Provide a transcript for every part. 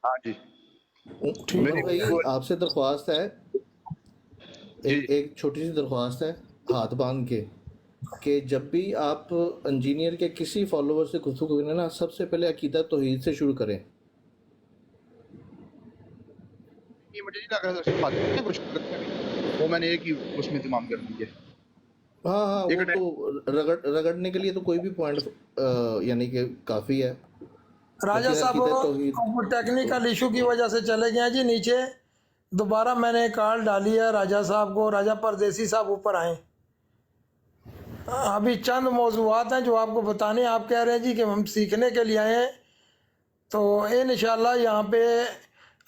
ہاں جی عمر بھائی آپ سے درخواست ہے، جی ایک چھوٹی سی درخواست ہے ہاتھ باندھ کے، کہ جب بھی آپ انجینئر کے کسی فالوور سے گفتگو کریں نا، سب سے پہلے عقیدہ توحید سے شروع کریں۔ یہ مجھے نہیں لگ رہا تھا بات کرتے ہیں کچھ وہ میں نے ایک ہی اس میں تمام کر دی ہے ہاں ہاں، ایک وہ تو رگڑنے کے لیے تو کوئی بھی پوائنٹ یعنی کہ کافی ہے، راجہ لیکن صاحب عقیدہ توحید وہ ٹیکنیکل ایشو کی وجہ سے چلے گئے ہیں جی نیچے، دوبارہ میں نے کال ڈالی ہے راجہ صاحب کو، راجہ پردیسی صاحب اوپر آئیں۔ ابھی چند موضوعات ہیں جو آپ کو بتانے، آپ کہہ رہے ہیں جی کہ ہم سیکھنے کے لیے آئے ہیں، تو انشاءاللہ یہاں پہ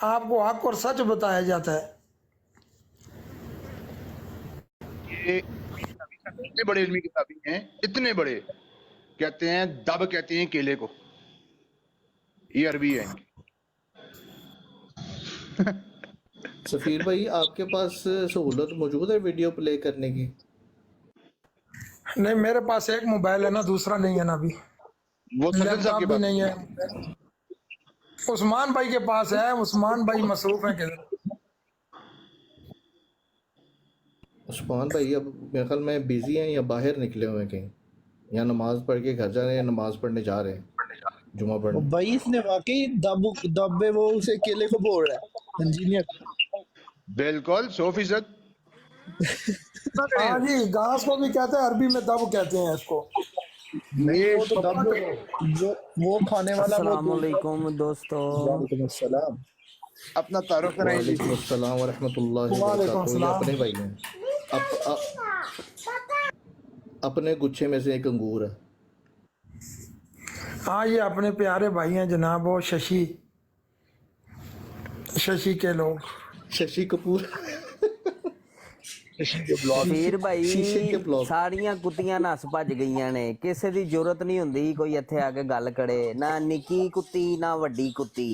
آپ کو حق اور سچ بتایا جاتا ہے۔ یہ اتنے بڑے علمی کتابی ہیں، اتنے بڑے، کہتے ہیں دب کہتے ہیں کیلے کو، یہ عربی ہے ان کی۔ سفیر بھائی آپ کے پاس سہولت موجود ہے ویڈیو پلے کرنے کی؟ نہیں میرے پاس ایک موبائل ہے نا، دوسرا نہیں ہے نا ابھی، وہ لیپ سلطن صاحب ٹاپ کی بھی بات نہیں ہے۔ عثمان بھائی کے پاس ہے، عثمان بھائی مصروف ہیں کدھر؟ عثمان بھائی اب میرے خیال میں بیزی ہیں یا باہر نکلے ہوئے ہیں کہیں، یا نماز پڑھ کے گھر جا رہے ہیں یا نماز پڑھنے جا رہے ہیں جمعہ پڑھنے۔ بھائی اس نے واقعی دبے وہ اسے کیلے کو بول رہا ہے انجینئر۔ بالکل 100%۔ ہاں جی، گھاس کو بھی کہتے ہیں، عربی میں دب کہتے ہیں اس کو۔ نہیں یہ وہ تو دب جو وہ کھانے والا وہ السلام دوسرا۔ علیکم دوستو، وعلیکم السلام۔ اپنا تعارف کرائیں جی۔ وعلیکم السلام ورحمۃ اللہ وعلیکم وبرکاتہ۔ یہ السلام۔ اپنے بھائی ہیں، اپنے گچھے میں سے ایک انگور ہے۔ ہاں یہ اپنے پیارے بھائی ہیں جناب، وہ ششی کے لوگ۔ ششی کپور، سفیر شیشے کے بھائی بلاک۔ ساریاں کتیاں نس بھج گئیاں نے، کسے دی ضرورت نہیں ہوندی کوئی اتھے آ کے گل کرے، نہ نکی کتی نہ وڈی کتی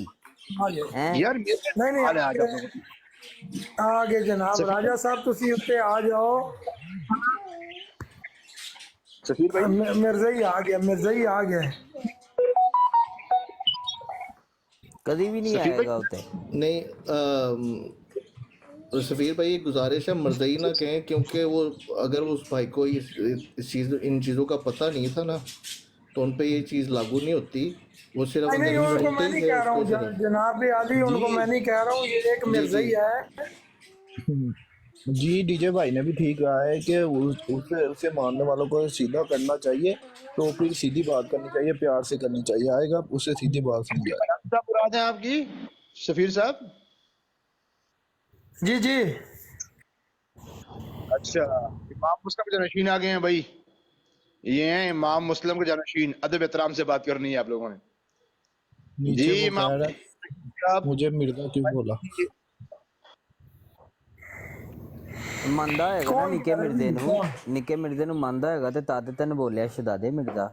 ہاں جی، ہیں۔ یار میرے نہیں نہیں، حال ہے آج آپ لوگوں کو آگے جناب راجہ صاحب تسی اتنے آ جاؤ۔ سفیر بھائی۔ مرزائی آ گیا، مرزائی آ گیا۔ کدی بھی نہیں سفیر آئے بھائی گا اتنے۔ نہیں سفیر بھائی ایک گزارش ہے، مرضی نہ کہیں، کیونکہ وہ اگر اس بھائی کو ان چیزوں کا پتہ نہیں تھا نا تو ان پہ یہ چیز لاگو نہیں ہوتی، وہ صرف نہیں اگر ان کو سنتے میں ہی نہیں تھے کہہ اس رہا کو ہوں صرف۔ جناب علی، ان کو جی میں نہیں کہہ رہا ہوں، یہ ایک جی جی مرزائی ہے۔ جی ڈی جے بھائی نے بھی ٹھیک کہا ہے کہ اسے ماننے والوں کو سیدھا کرنا چاہیے، تو پھر سیدھی بات کرنی چاہیے، پیار سے کرنی چاہیے، آئے گا اسے سیدھی بات سمجھائے۔ کیا مراد ہے آپ کی سفیر صاحب؟ جی جی اچھا، امام مسلم کے جانشین آ گئے ہیں بھائی، یہ ہیں امام مسلم کے جانشین، ادب احترام سے بات کرنی ہے آپ لوگوں نے۔ جی نیچے وہ امام کہہ رہا صاحب، مجھے مرزا کیوں بولا۔ مندا ہوئے گا نا کون نکے کہہ رہا ہے مردے جی؟ نو، کون؟ نکے مردے نو مندا ہوئے گا تے تد تین بولیا شدادے مرزا۔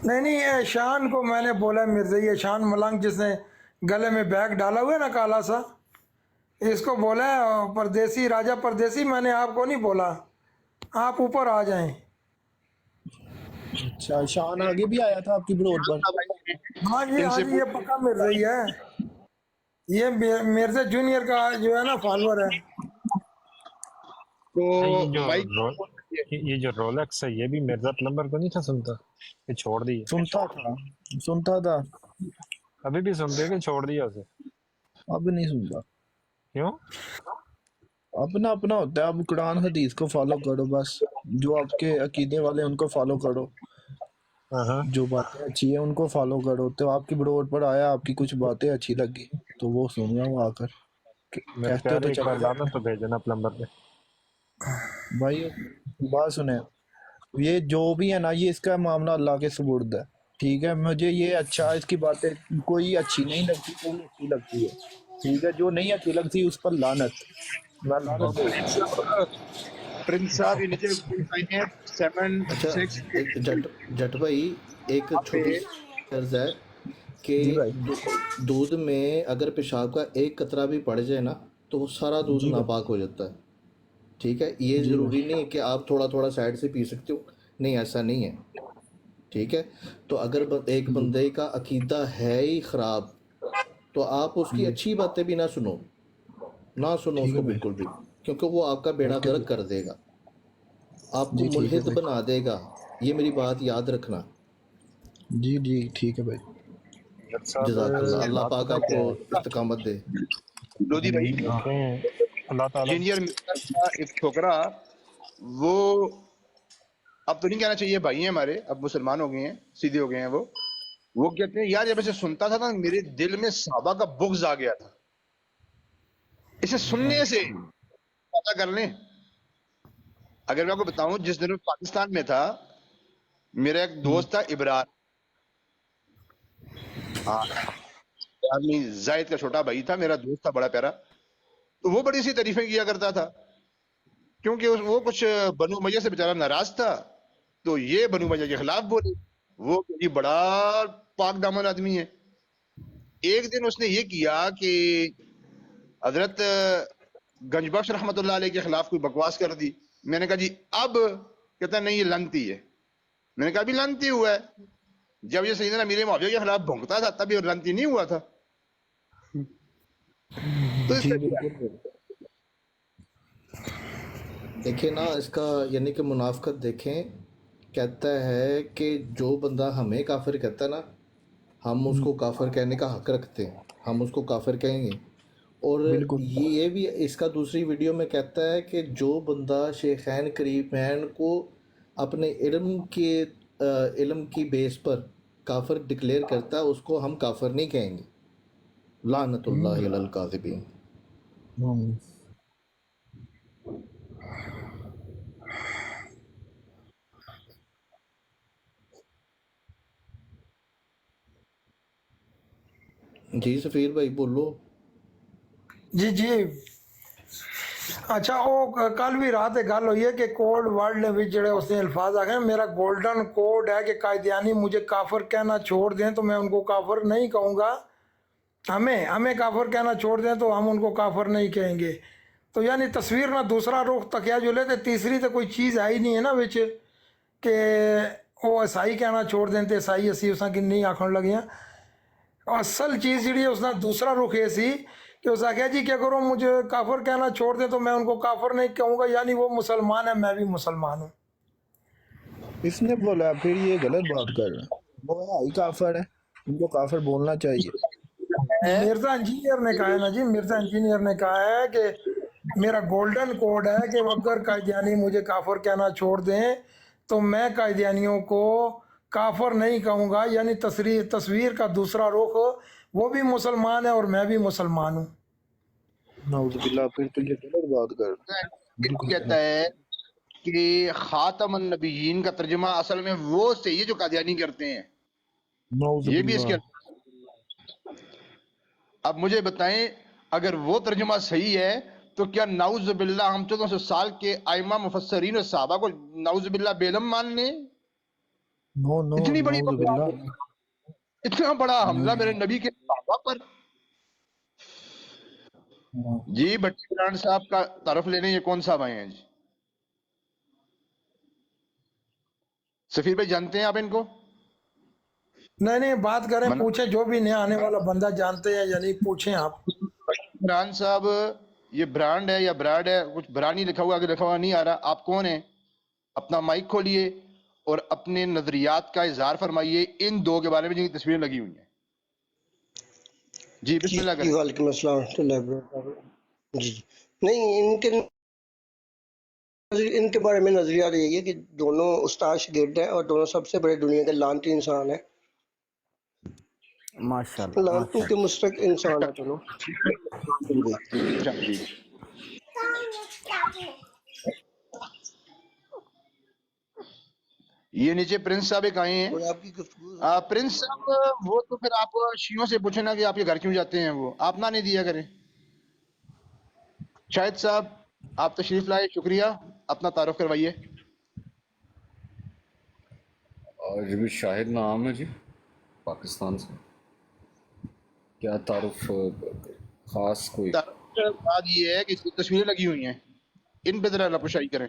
نہیں ایشان کو میں نے بولا مرزائی، ایشان ملنگ جس نے گلے میں بیگ ڈالا ہوا ہے نا کالا سا، اس کو بولا ہے پردیسی، راجہ پردیسی، میں نے آپ کو نہیں بولا، آپ اوپر آ جائیں۔ اچھا شان آگے بھی آیا تھا آپ کی بروڈ پر۔ ہاں جی ان ہاں سے جی، یہ پکا مرزائی ہے، یہ مرزا جونیئر کا جو ہے نا فالوور ہے۔ تو بھائی یہ جو رولیکس ہے یہ بھی مرزا پلمبر کو نہیں تھا سنتا کہ چھوڑ دی؟ سنتا تھا ابھی بھی سنتے ہیں کہ چھوڑ دیا اسے؟ اب نہیں سنتا، کیوں؟ اپنا اپنا ہوتا ہے۔ اب قرآن حدیث کو فالو کرو، بس جو آپ کے عقیدے والے ان کو فالو کرو، ہاں جو باتیں اچھی ہیں ان کو فالو کرو۔ تو آپ کی بروڈ پر آیا، آپ کی کچھ باتیں اچھی لگی تو وہ سن رہا ہوں آ کر، میرے کہتے ہو پیارے تو ایک بار چلے لانا جاتے تو بھیجنا پلمبر پہ۔ ہیں۔ بھائی بات سنیں، یہ جو بھی ہے نا، یہ اس کا معاملہ اللہ کے سپرد ہے، ٹھیک ہے؟ مجھے یہ اچھا اس کی باتیں کوئی اچھی نہیں لگتی، کوئی اچھی لگتی ہے، ٹھیک ہے؟ جو نہیں اچھی لگتی اس پر لعنت، میں لعنت بھیجتا ہوں۔ پرنس صاحب یہ نیچے آئے ہیں 7 اچھا 6 جٹ بھائی ایک چھوٹی سی عرض ہے کہ جی بھائی، دودھ میں اگر پیشاب کا ایک قطرہ بھی پڑ جائے نا تو وہ سارا دودھ جی بھائی، ناپاک ہو جاتا ہے، ٹھیک ہے؟ یہ جی ضروری بھائی، نہیں ہے کہ آپ تھوڑا تھوڑا سائڈ سے پی سکتے ہو، نہیں ایسا نہیں ہے، ٹھیک ہے، تو اگر ایک بندے کا عقیدہ ہے ہی خراب تو آپ اس کی اچھی باتیں بھی نہ سنو اس ٹھیک کو ہے بھائی، بالکل بھی، کیونکہ وہ آپ کا بیڑا اوکے غرق بھائی، کر دے گا، آپ کو جی ٹھیک ہے ملحد بھائی، بنا دے گا، یہ میری بات یاد رکھنا۔ جی جی ٹھیک ہے بھائی، ڈاکٹر صاحب جزاک اللہ، اللہ بات پاک پتہ آپ کو کیا ہے استقامت دے۔ لودھی بھائی دیکھیں اللہ تعالیٰ انجینئر کا ایک چھوکرا، وہ اب تو نہیں کہنا چاہیے، بھائی ہیں ہمارے، اب مسلمان ہو گئے ہیں، سیدھے ہو گئے ہیں وہ کہتے ہیں یار جب اسے سنتا تھا نا میرے دل میں صحابہ کا بغض آ گیا تھا، اسے سننے سے پتہ کر لیں۔ اگر میں آپ کو بتاؤں، جس دن میں پاکستان میں تھا، میرا ایک دوست تھا ابرار، ہاں آدمی زاہد کا چھوٹا بھائی تھا، میرا دوست تھا بڑا پیارا، تو وہ بڑی سی تعریفیں کیا کرتا تھا، کیونکہ وہ کچھ بنو امیہ سے بیچارہ ناراض تھا، تو یہ بنو امیہ کے خلاف بولے، وہ یہ بڑا پاک دامن آدمی ہے۔ ایک دن اس نے یہ کیا کہ حضرت گنج بخش رحمت اللہ علیہ کے خلاف کوئی بکواس کر دی۔ میں نے کہا جی اب؟ کہتا نہیں یہ لانتی ہے۔ میں نے کہا ابھی لانتی ہوا ہے، جب یہ سیدنا امیر معاویہ کے خلاف بھونکتا تھا تب یہ لانتی نہیں ہوا تھا۔ تو اس جی سے بالکل، دیکھیں نا اس کا یعنی کہ منافقت دیکھیں، کہتا ہے کہ جو بندہ ہمیں کافر کہتا ہے نا، ہم اس کو کافر کہنے کا حق رکھتے ہیں، ہم اس کو کافر کہیں گے۔ اور بالکل، یہ بھی اس کا دوسری ویڈیو میں کہتا ہے کہ جو بندہ شیخین کریمین کو اپنے علم کی بیس پر کافر ڈکلیئر کرتا ہے، اس کو ہم کافر نہیں کہیں گے۔ لعنت اللہ علی الکاذبین۔ جی سفیر بھائی بولو۔ جی جی اچھا وہ کل بھی رات گل ہوئی ہے کہ کوڈ ورڈ نے بھی جڑے اس نے الفاظ آ گئے، میرا گولڈن کوڈ ہے کہ قائدیانی مجھے کافر کہنا چھوڑ دیں تو میں ان کو کافر نہیں کہوں گا، ہمیں کافر کہنا چھوڑ دیں تو ہم ان کو کافر نہیں کہیں گے۔ تو یعنی تصویر نہ دوسرا رخ تکیا جو لیتے، تیسری تو کوئی چیز ہے ہی نہیں ہے نا وچ کہ وہ عیسائی کہنا چھوڑ دیں تو عیسائی اسی اساں کی نہیں آکھن لگے ہیں۔ اصل چیز جڑی ہے اس نے دوسرا رخ یہ سی کہ اس آخیا جی کہ اگر وہ مجھے کافر کہنا چھوڑ دیں تو میں ان کو کافر نہیں کہوں گا، یعنی وہ مسلمان ہے میں بھی مسلمان ہوں۔ اس نے بولا پھر یہ غلط بات کر رہے ہیں، وہ ہے ہی کافر ہے، ان کو کافر بولنا چاہیے۔ مرزا انجینئر نے کہا ہے نا جی، مرزا انجینئر نے کہا ہے کہ میرا گولڈن کوڈ ہے کہ اگر قائدیانی مجھے کافر کہنا چھوڑ دیں تو میں قائدیانیوں کو کافر نہیں کہوں گا، یعنی تصویر کا دوسرا رخ وہ بھی مسلمان ہے اور میں بھی مسلمان ہوں۔ نعوذ باللہ، پھر تو یہ غلط بات کر رہے ہیں، بالکل کہتا غلط۔ ہے کہ خاتم النبیین کا ترجمہ اصل میں وہ صحیح ہے جو قادیانی کرتے ہیں، نعوذ یہ بھی اس باللہ، کے۔ اب مجھے بتائیں اگر وہ ترجمہ صحیح ہے تو کیا نعوذ باللہ ہم 1400 سال کے ائمہ مفسرین اور صحابہ کو نعوذ باللہ بے علم مان لیں؟ نو نو، اتنی بڑی نعوذ باللہ۔ بات، اتنا بڑا حملہ میرے نبی کے صحابہ پر۔ جی بٹی بران صاحب کا طرف لینے یہ کون صاحب آئے ہیں جی؟ سفیر بھائی جانتے ہیں آپ ان کو؟ نہیں بات کریں، پوچھیں، جو بھی نیا آنے والا بندہ جانتے ہیں یعنی پوچھیں آپ۔ بٹی بران صاحب یہ برانڈ ہے یا براڈ ہے، کچھ برانڈ نہیں لکھا ہوا، آگے لکھا ہوا نہیں آ رہا، آپ کون ہیں؟ اپنا مائک کھولیے اور اپنے نظریات کا اظہار فرمائیے ان دو کے بارے میں جن کی تصویریں لگی ہوئی ہیں۔ جی بسم اللہ جی کریں۔ وعلیکم السلام ورحمۃ اللہ وبرکاتہ۔ جی نہیں، ان کے بارے میں نظریہ یہی ہے کہ دونوں استاد شاگرد ہیں اور دونوں سب سے بڑے دنیا کے لعنتی انسان ہیں، ماشاءاللہ لعنتوں کے ماشاءاللہ۔ مستحق انسان ہیں دونوں۔ جی جی یہ نیچے پرنس صاحب ایک آئے ہیں۔ اور آپ کی گفتگو پرنس صاحب وہ تو پھر آپ شیعوں سے پوچھیں نا کہ آپ کے گھر کیوں جاتے ہیں، وہ آپ نہ نہیں دیا کریں۔ شاہد صاحب آپ تشریف لائے، شکریہ، اپنا تعارف کروائیے۔ جی بھی شاہد نام ہے جی، پاکستان سے۔ کیا تعارف خاص کوئی؟ تعارف بات یہ ہے کہ تصویریں لگی ہوئی ہیں، ان پہ ذرا لپوشائی کریں۔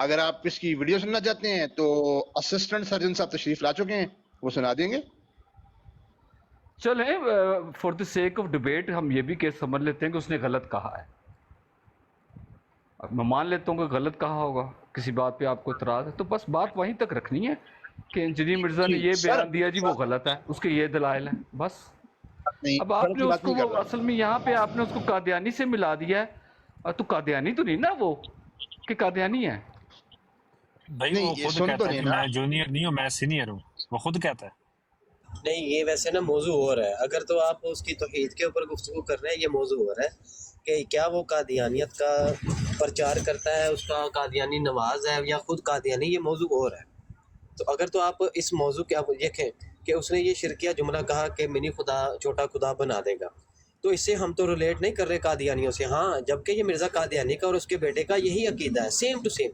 اگر آپ اس کی ویڈیو سننا چاہتے ہیں تو اسسٹنٹ سرجن صاحب تشریف لا چکے ہیں, وہ سنا دیں گے. چلیں for the sake of debate ہم یہ بھی کیس سمجھ لیتے ہیں کہ اس نے غلط کہا ہے. اب میں مان لیتا ہوں کہ غلط کہا ہوگا, کسی بات پہ آپ کو اعتراض ہے تو بس بات وہیں تک رکھنی ہے کہ انجینئر مرزا نے یہ بیان دیا جی وہ غلط ہے, اس کے یہ دلائل ہیں بس. اب آپ نے اس کو وہ اصل میں یہاں پہ آپ نے اس کو قادیانی سے ملا دیا ہے, تو قادیانی تو نہیں نا وہ کہ قادیانی ہے. بھائی وہ خود کہتا ہے کہ میں جونیئر نہیں ہوں, میں سینئر ہوں, وہ خود کہتا ہے. نہیں یہ ویسے نا موضوع ہو رہا ہے, اگر تو آپ اس کی توحید کے اوپر گفتگو کر رہے ہیں, یہ موضوع ہو رہا ہے کہ کیا وہ قادیانیت کا پرچار کرتا ہے, اس کا قادیانی نواز ہے یا خود قادیانی, یہ موضوع ہو رہا ہے. تو اگر تو آپ اس موضوع کے آپ دیکھیں کہ اس نے یہ شرکیہ جملہ کہا کہ منی خدا چھوٹا خدا بنا دے گا, تو اس سے ہم تو ریلیٹ نہیں کر رہے قادیانیوں سے. ہاں جبکہ یہ مرزا قادیانی کا اور اس کے بیٹے کا یہی عقیدہ ہے, سیم ٹو سیم,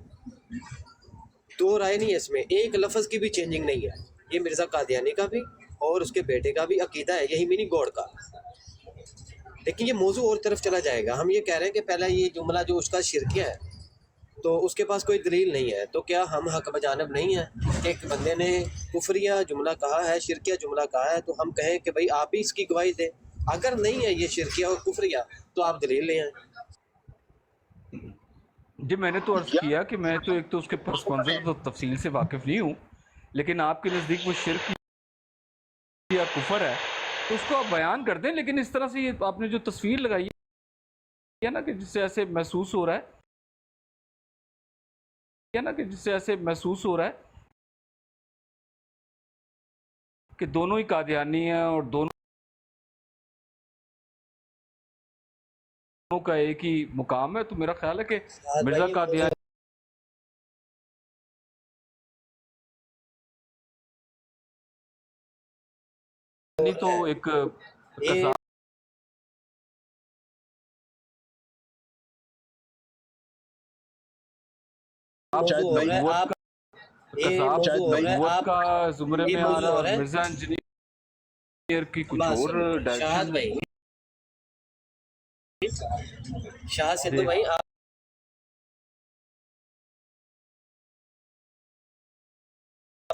دو رائے نہیں ہے اس میں, ایک لفظ کی بھی چینجنگ نہیں ہے. یہ مرزا قادیانی کا بھی اور اس کے بیٹے کا بھی عقیدہ ہے یہی منی گوڈ کا. لیکن یہ موضوع اور طرف چلا جائے گا. ہم یہ کہہ رہے ہیں کہ پہلا یہ جملہ جو اس کا شرکیہ ہے تو اس کے پاس کوئی دلیل نہیں ہے, تو کیا ہم حق بجانب نہیں ہیں کہ ایک بندے نے کفریہ جملہ کہا ہے, شرکیہ جملہ کہا ہے, تو ہم کہیں کہ بھئی آپ ہی اس کی گواہی دیں. اگر نہیں ہے یہ شرکیہ اور کفریہ تو آپ دلیل لے آئیں. جی میں نے تو عرض کیا کہ میں تو ایک تو اس کے پس منظر تو تفصیل سے واقف نہیں ہوں, لیکن آپ کے نزدیک وہ شرک یا کفر ہے تو اس کو آپ بیان کر دیں. لیکن اس طرح سے یہ آپ نے جو تصویر لگائی ہے نا کہ جس سے ایسے محسوس ہو رہا ہے کہ دونوں ہی قادیانی ہیں اور دونوں کا ایک ہی مقام ہے, تو میرا خیال ہے کہ مرزا قادیانی تو ایک نبوت کا زمرے میں آ رہا ہے, مرزا انجینئر کی کچھ اور شاہد بھائی, شاہ سے تو بھائی آپ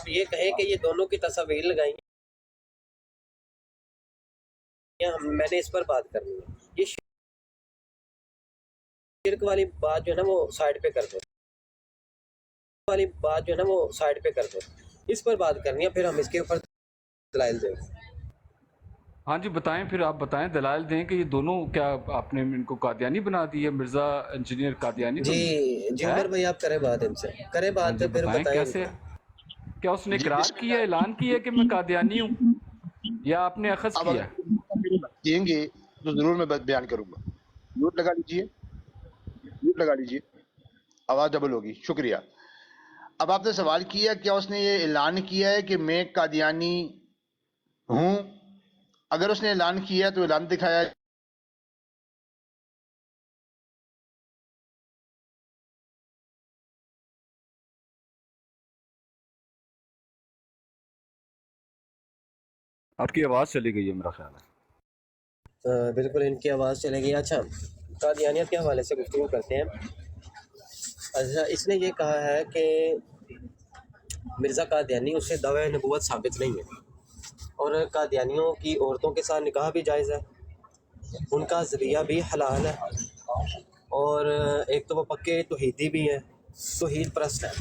یہ کہیں کہ یہ دونوں کی تصاویر لگائیں, میں نے اس پر بات کرنی ہے. یہ شرک والی بات جو ہے نا وہ سائڈ پہ کر دو, اس پر بات کرنی ہے, پھر ہم اس کے اوپر دلائل دیں. ہاں جی بتائیں, پھر آپ بتائیں, دلائل دیں کہ یہ دونوں کیا آپ نے ان کو قادیانی بنا دی ہے, مرزا انجینئر قادیانی. جی عمر بھائی آپ کریں بات, ان سے کریں بات, پھر بتائیں کیسے, کیا اس نے اقرار کیا, اعلان کیا کہ میں قادیانی ہوں, یا آپ نے اخذ کیا؟ دیں گے تو ضرور میں بیان کروں گا. میوٹ لگا لیجئے, آواز ڈبل ہوگی. شکریہ. اب آپ نے سوال کیا کیا اس نے یہ اعلان کیا ہے کہ میں قادیانی ہوں. اگر اس نے اعلان کیا تو اعلان دکھایا. آپ کی آواز چلی گئی ہے میرا خیال ہے. بالکل ان کی آواز چلے گئی. اچھا قادیانیت کے حوالے سے گفتگو کرتے ہیں. اچھا اس نے یہ کہا ہے کہ مرزا قادیانی اس سے دعوی نبوت ثابت نہیں ہے, اور قادیانیوں کی عورتوں کے ساتھ نکاح بھی جائز ہے, ان کا ذریعہ بھی حلال ہے, اور ایک تو وہ پکے توحیدی بھی ہیں, توحید پرست ہے.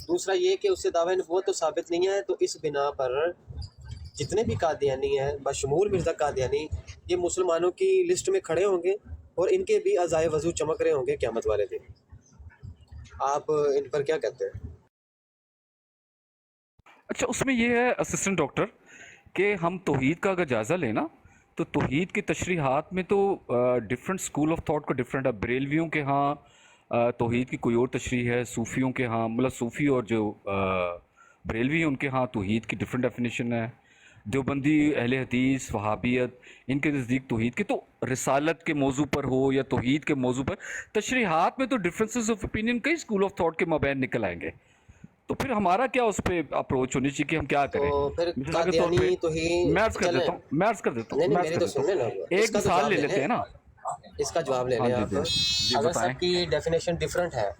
دوسرا یہ کہ اس سے دعوی نبوت تو ثابت نہیں ہے, تو اس بنا پر جتنے بھی قادیانی ہیں بشمول مرزا قادیانی یہ مسلمانوں کی لسٹ میں کھڑے ہوں گے, اور ان کے بھی اعضائے وضو چمک رہے ہوں گے قیامت والے دن. آپ ان پر کیا کہتے ہیں؟ اچھا اس میں یہ ہے اسسٹنٹ ڈاکٹر کہ ہم توحید کا اگر جائزہ لیں نا تو توحید کی تشریحات میں تو ڈفرینٹ اسکول آف تھاٹ کا ڈفرینٹ ہے. بریلویوں کے ہاں توحید کی کوئی اور تشریح ہے, صوفیوں کے ہاں مطلب صوفی اور جو بریلوی ہیں ان کے ہاں توحید کی ڈفرینٹ ڈیفینیشن ہے. دیوبندی اہل حدیث وہابیت ان کے نزدیک توحید کے تو رسالت کے موضوع پر ہو یا توحید کے موضوع پر تشریحات میں تو ڈفرینسز آف اوپینین کئی اسکول آف تھاٹ کے مابین نکل آئیں گے. تو پھر ہمارا کیا اس پہ اپروچ ہونی چاہیے کہ ہم کیا کریں؟ میں عرض کر دیتا ہوں ایک مثال لے لیتے ہیں نا, اس کا جواب لے لیں آپ. اگر سب کی ڈیفینیشن ڈفرینٹ ہے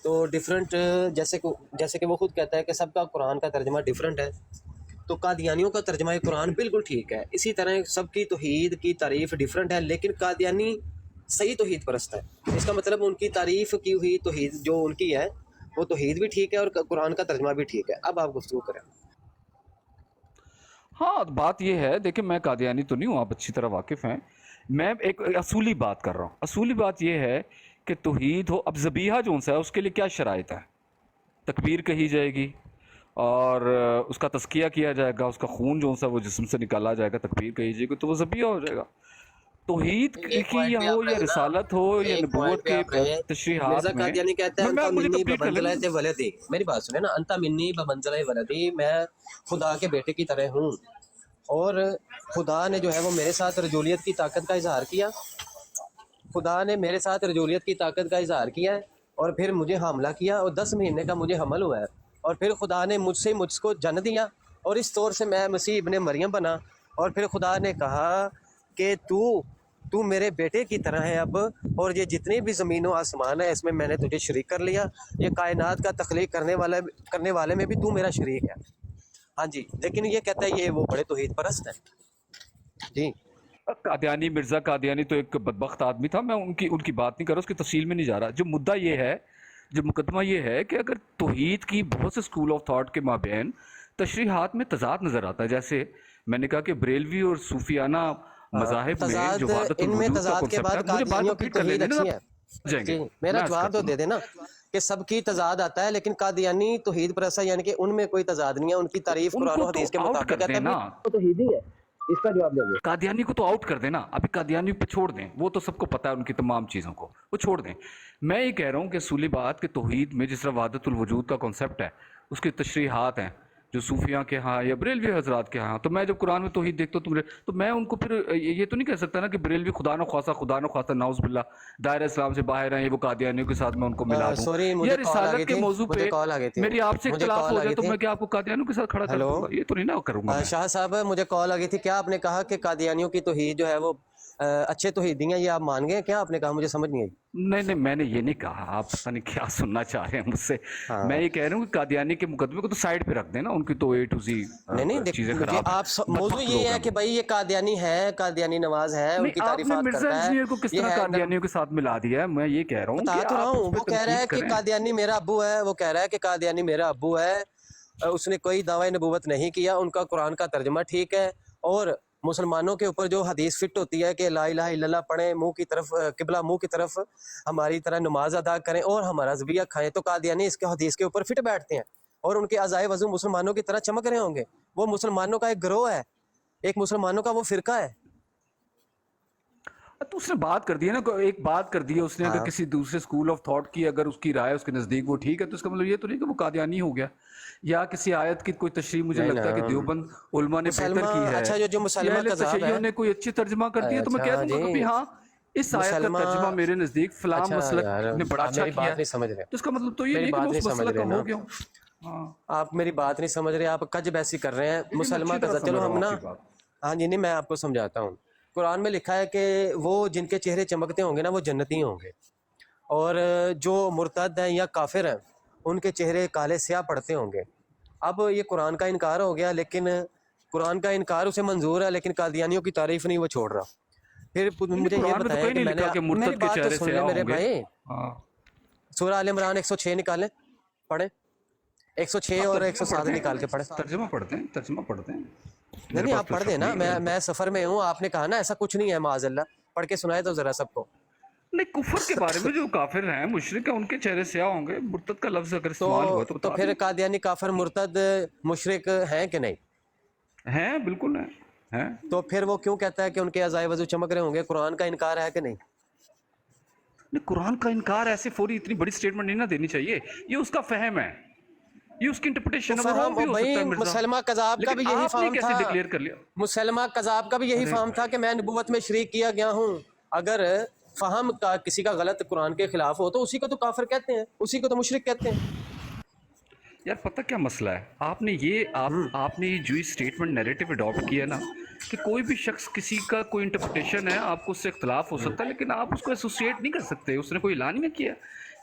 تو ڈفرینٹ جیسے کہ وہ خود کہتا ہے کہ سب کا قرآن کا ترجمہ ڈفرینٹ ہے، تو قادیانیوں کا ترجمہ قرآن بالکل ٹھیک ہے. اسی طرح سب کی توحید کی تعریف ڈفرینٹ ہے، لیکن قادیانی صحیح توحید پرست ہے. اس کا مطلب ان کی تعریف کی ہوئی توحید جو ان کی ہے وہ توحید بھی ٹھیک ہے اور قرآن کا ترجمہ بھی ٹھیک ہے. اب آپ گفتگو کریں. ہاں بات یہ ہے، دیکھیں میں قادیانی تو نہیں ہوں، آپ اچھی طرح واقف ہیں. میں ایک اصولی بات کر رہا ہوں. اصولی بات یہ ہے کہ توحید ہو. اب ذبیحہ جو ہے اس کے لیے کیا شرائط ہے؟ تکبیر کہی جائے گی اور اس کا تزکیہ کیا جائے گا، اس کا خون جو ہے وہ جسم سے نکالا جائے گا، تکبیر کہی جائے گی تو وہ ذبیحہ ہو جائے گا. توحید کی ہو یا رسالت ہو یا نبوت کے تشریحات مرزا میں قادیانی کہتا ہے میں انتا مجھے منی کمپلیٹ کر بمنزلہ لینا. ولدی. میری بات سنیں نا، انتا منی بمنزلہ ولدی، میں خدا کے بیٹے کی طرح ہوں، اور خدا نے جو ہے وہ میرے ساتھ رجولیت کی طاقت کا اظہار کیا. خدا نے میرے ساتھ رجولیت کی طاقت کا اظہار کیا ہے اور پھر مجھے حاملہ کیا اور 10 مہینے کا مجھے حمل ہوا ہے، اور پھر خدا نے مجھ کو جن دیا اور اس طور سے میں مسیح ابن مریم بنا. اور پھر خدا نے کہا کہ تو میرے بیٹے کی طرح ہے اب، اور یہ جتنے بھی زمین و آسمان ہے اس میں نے تجھے شریک کر لیا. یہ کائنات کا تخلیق کرنے والے میں بھی تو میرا شریک ہے. ہاں جی، لیکن یہ کہتا ہے یہ وہ بڑے توحید پرست ہیں. جی قادیانی، مرزا قادیانی تو ایک بدبخت آدمی تھا. میں ان کی بات نہیں کر رہا، اس کی تفصیل میں نہیں جا رہا. جو مدعا یہ ہے، جو مقدمہ یہ ہے کہ اگر توحید کی بہت سے اسکول آف تھاٹ کے مابین تشریحات میں تضاد نظر آتا ہے، جیسے میں نے کہا کہ بریلوی اور صوفیانہ مذاہب میں جو وحدت ان میں الوجود کا تضاد کے کانسیپٹ بعد ہے، مجھے بات قادیانیوں کی کمپلیٹ کر توحید لینے اچھی دیں. ہے. جائیں گے جی میرا میں عرض جواب کرتا تو دے دینا کہ سب کی تضاد آتا ہے، لیکن قادیانی توحید پرست ہے، یعنی کہ ان میں کوئی تضاد نہیں ہے. ان کی تعریف ان قرآن و کو حدیث کے تو آؤٹ مطابق کر ہے دینا. تو توحیدی ہے. اس کا جواب دیں گے. قادیانی کو تو آؤٹ کر دینا. ابھی قادیانی پہ چھوڑ دیں، وہ تو سب کو پتہ ہے ان کی تمام چیزوں کو، وہ چھوڑ دیں. میں یہ کہہ رہا ہوں کہ اصولی بات کہ توحید میں جس طرح وحدت الوجود کا کانسیپٹ ہے، اس کی تشریحات ہیں جو صوفیاں کے ہاں یا بریلوی حضرات کے ہاں. تو میں جب قرآن میں توحید دیکھتا ہوں تو میں ان کو پھر یہ تو نہیں کہہ سکتا نا کہ بریلوی خدا نخواستہ نعوذ باللہ دائرہ اسلام سے باہر ہیں، یہ وہ قادیانیوں کے ساتھ میں ان کو ملا دوں. سوری، مجھے یا کال آ گئی رسالت کے تھی، موضوع مجھے پہ کال آ گئی تھی، میری آپ سے مجھے اختلاف کال ہو آ جائے گئی تو تھی. میں کیا آپ کو قادیانیوں کے ساتھ کھڑا کر ہیلو دوں گا؟ یہ تو نہیں نا کروں گا. شاہ صاحب، مجھے کال آ گئی تھی. کیا آپ نے کہا کہ قادیانیوں کی توحید جو ہے وہ اچھے توحیدی ہیں؟ یہ آپ مان گئے کیا؟ آپ نے کہا مجھے سمجھ نہیں آئی. نہیں میں نے یہ نہیں کہا. آپ پتہ نہیں کیا سننا چاہ رہے ہیں مجھ سے. میں یہ کہہ رہا ہوں کہ قادیانی کے مقدمے کو تو سائڈ پہ رکھ دینا، ان کی تو اے ٹو زی چیزیں خراب ہیں. آپ موضوع یہ ہے کہ بھائی یہ قادیانی ہے، قادیانی نواز ہے، ان کی آپ نے تعریفات مرزا کرتا ہے. انجینئر کو کس طرح قادیانیوں کے ساتھ ملا دیا ہے؟ میں یہ کہہ رہا ہوں بتا کہ تو رہا آپ ہوں. اس پہ وہ کہہ رہا ہے تنقید کہ کریں. قادیانی میرا ابو ہے. وہ کہہ رہا ہے کہ قادیانی میرا ابو ہے، اس نے کوئی دعوی نبوت نہیں کیا، ان کا قرآن کا ترجمہ ٹھیک ہے، اور مسلمانوں کے اوپر جو حدیث فٹ ہوتی ہے کہ لا الہ الا اللہ پڑھیں، منہ کی طرف قبلہ منہ کی طرف ہماری طرح نماز ادا کریں اور ہمارا ذبیحہ کھائیں، تو قادیانی اس کے حدیث کے اوپر فٹ بیٹھتے ہیں اور ان کے عزائے وضو مسلمانوں کی طرح چمک رہے ہوں گے. وہ مسلمانوں کا ایک گروہ ہے، ایک مسلمانوں کا وہ فرقہ ہے. تو اس نے بات کر دی ہے نا، ایک بات کر دی ہے اس نے. اگر کسی دوسرے اسکول آف تھاٹ کی اگر اس کی رائے اس کے نزدیک وہ ٹھیک ہے تو اس کا مطلب یہ تو نہیں کہ وہ قادیانی ہو گیا. یا کسی آیت کی کوئی تشریح مجھے لگتا ہے کہ دیوبند علماء نے بہتر کی ہے، اچھا جو مسلمہ یا اہل قذاب ہے، تشیع نے کوئی اچھی ترجمہ کر دی ہے تو میں کہہ دوں گا کہ ہاں اس آیت کا ترجمہ میرے نزدیک فلاں مسلک نے بڑا اچھا کیا ہے. تو اس کا مطلب تو یہ نہیں کہ میں اس مسئلہ کا ہو گیا ہوں. آپ میری بات نہیں سمجھ رہے، آپ کج بیسی کر رہے ہیں. مسلمہ قذاب، چلو ہم نا، ہاں جی نہیں میں آپ کو سمجھاتا ہوں. قرآن میں لکھا ہے کہ وہ جن کے چہرے چمکتے ہوں گے نا وہ جنتی ہوں گے، اور جو مرتد ہیں یا کافر ہیں ان کے چہرے کالے سیاہ پڑتے ہوں گے. اب یہ قرآن کا انکار ہو گیا، لیکن قرآن کا انکار اسے منظور ہے، لیکن قادیانیوں کی تعریف نہیں وہ چھوڑ رہا. پھر مجھے یہ بتائیں کہ میں نے میری بات تو سن لیں میرے بھائی. سورہ آل عمران 106 نکالیں، پڑھیں 106 اور 107 نکال کے پڑھیں. ترجمہ پڑھتے ہیں. نہیں آپ پڑھ دیں نا، میں سفر میں ہوں. آپ نے کہا نا ایسا کچھ نہیں ہے، معاذ اللہ. پڑھ کے سنائے تو ذرا سب کو. نہیں کفر کے بارے میں جو کافر ہیں مشرک ہیں ان کے چہرے سیاہ ہوں گے. مرتد کا لفظ اگر استعمال ہوا تو پھر قادیانی کافر مرتد مشرک ہیں کہ نہیں؟ ہیں، بالکل ہیں. تو پھر وہ کیوں کہتا ہے کہ ان کے عزائے وضو چمک رہے ہوں گے؟ قرآن کا انکار ہے کہ نہیں؟ قرآن کا انکار ایسے فوری اتنی بڑی سٹیٹمنٹ نہیں نہ دینی چاہیے. یہ اس کا فہم ہے، یہ اس کی انٹرپریٹیشن ہے. مسلمہ قذاب کا بھی یہی فہم تھا. ڈکلیئر کر لیا مسلمہ قذاب کا بھی یہی فہم تھا کہ میں نبوت میں شریک کیا گیا ہوں. اگر فہم کا کسی کا غلط قرآن کے خلاف ہو تو اسی کو تو کافر کہتے ہیں، اسی کو تو مشرک کہتے ہیں. یار پتہ کیا مسئلہ ہے، آپ نے یہ جو اسٹیٹمنٹ نیریٹو اڈاپٹ کیا نا کہ کوئی بھی شخص کسی کا کوئی انٹرپریٹیشن ہے، آپ کو اس سے اختلاف ہو سکتا ہے لیکن آپ اس کو ایسوسیٹ نہیں کر سکتے. اس نے کوئی اعلان نہیں کیا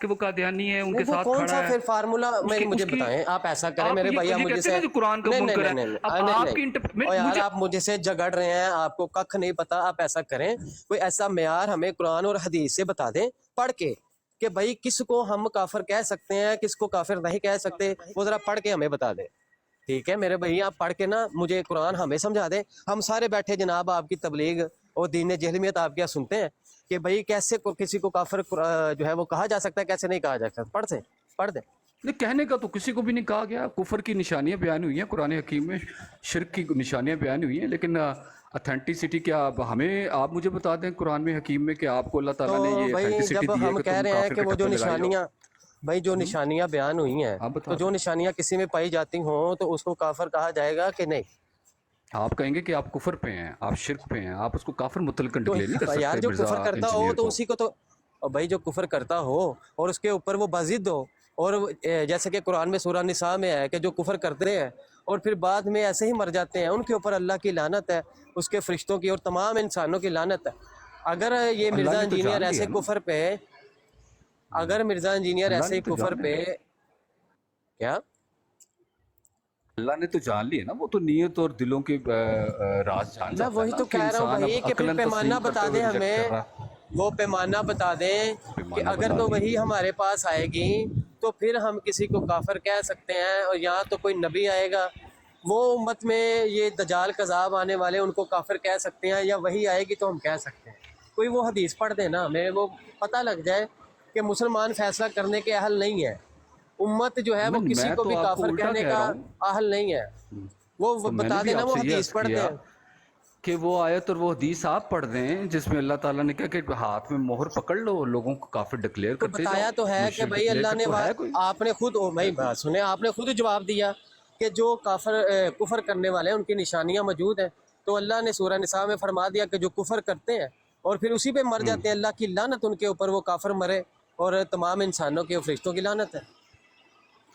کہ وہ قادیانی ہے ان کے نہیں، وہ ساتھ کون کھڑا سا ہے؟ پھر فارمولا مجھے بتائیں، آپ ایسا کریں میرے بھائی، آپ مجھے سے قرآن کا منکر ہے، اب آپ کی او یار آپ مجھے سے جگڑ رہے ہیں، آپ کو ککھ نہیں پتا، آپ ایسا کریں کوئی ایسا معیار ہمیں قرآن اور حدیث سے بتا دیں پڑھ کے کہ بھائی کس کو ہم کافر کہہ سکتے ہیں، کس کو کافر نہیں کہہ سکتے، وہ ذرا پڑھ کے ہمیں بتا دیں، ٹھیک ہے میرے بھائی؟ آپ پڑھ کے نا مجھے قرآن ہمیں سمجھا دیں، ہم سارے بیٹھے جناب آپ کی تبلیغ اور دین جہلمیت آپ کیا سنتے ہیں کہ بھائی کیسے کسی کو کافر جو ہے وہ کہا جا سکتا ہے، کیسے نہیں کہا جا سکتا، پڑھ دیں۔ نہیں، کہنے کا تو کسی کو بھی نہیں کہا گیا، کفر کی نشانیاں بیان ہوئی ہیں قرآن حکیم میں، شرک کی نشانیاں بیان ہوئی ہیں، لیکن اتھینٹسٹی کیا ہمیں آپ مجھے بتا دیں قرآن میں حکیم میں کہ آپ کو اللہ تعالیٰ نے تو یہ بھائی اتھینٹسٹی جب دی ہے ہم کہ کہہ تم رہے ہیں کافر کہ کے وہ جو ٹکر لگائی جاؤ؟ نشانیاں، بھائی جو نشانیاں بیان ہوئی ہیں آپ بتا تو جو دیں، نشانیاں کسی میں پائی جاتی ہوں تو اس کو کافر کہا جائے گا کہ نہیں؟ آپ کہیں گے کہ آپ کفر پہ ہیں، آپ شرک پہ ہیں، آپ اس کو کافر مطلق تو ڈکلیئر نہیں کر یار سکتے جو مرزا کفر کرتا ہو انجینئر تو کو۔ اسی کو تو، بھائی جو کفر کرتا ہو اور اس کے اوپر وہ بازد ہو، اور جیسے کہ قرآن میں سورہ نساء میں ہے کہ جو کفر کرتے ہیں اور پھر بعد میں ایسے ہی مر جاتے ہیں، ان کے اوپر اللہ کی لعنت ہے، اس کے فرشتوں کی اور تمام انسانوں کی لعنت ہے۔ اگر یہ اللہ مرزا نے تو انجینئر جان ایسے لیا نا، کفر پہ، اگر مرزا انجینئر اللہ ایسے نے ہی تو کفر جان پہ، لیا، کیا اللہ نے تو جان لیا نا، وہ تو نیت اور دلوں کے راز جان میں جاتا ہے وہی نا تو کہ کہہ رہا ہوں انسان اب بھائی کہ پھر عقلاً پیمانہ تسلیم بتا کرتے دیں ہوئے ریجیکٹ ہمیں، کر رہا ہے۔ وہ پیمانہ بتا دیں کہ پیمانہ اگر بتا تو دیجیے۔ وہی ہمارے پاس آئے گی تو پھر ہم کسی کو کافر کہہ سکتے ہیں، اور یہاں تو کوئی نبی آئے گا وہ امت میں یہ دجال کذاب آنے والے ان کو کافر کہہ سکتے ہیں، یا وہی آئے گی تو ہم کہہ سکتے ہیں؟ کوئی وہ حدیث پڑھ دے نا، ہمیں وہ پتہ لگ جائے کہ مسلمان فیصلہ کرنے کے اہل نہیں ہے، امت جو ہے وہ کسی میں کو تو بھی آپ کو کافر الٹا کہنے کہہ کا رہا ہوں، اہل نہیں ہے، وہ تو میں نے بتا بھی دینا آپ وہ سے یہ حدیث عرض پڑھ کیا دیں۔ کہ وہ آیت اور وہ حدیث آپ پڑھ دیں جس میں اللہ تعالیٰ نے کہا کہ ہاتھ میں مہر پکڑ لو، لوگوں کو کافر ڈکلیئر تو کرتے جاؤ، بتایا تو ہے کہ مشرک بھائی ڈکلیئر اللہ نے کرتے، ہے کوئی؟ آپ نے خود بھائی بات سنیں، آپ نے خود جواب دیا کہ جو کفر کرنے والے ہیں ان کی نشانیاں موجود ہیں، تو اللہ نے سورہ نساء میں فرما دیا کہ جو کفر کرتے ہیں اور پھر اسی پہ مر جاتے ہیں، اللہ کی لعنت ان کے اوپر، وہ کافر مرے اور تمام انسانوں کے فرشتوں کی لعنت ہے۔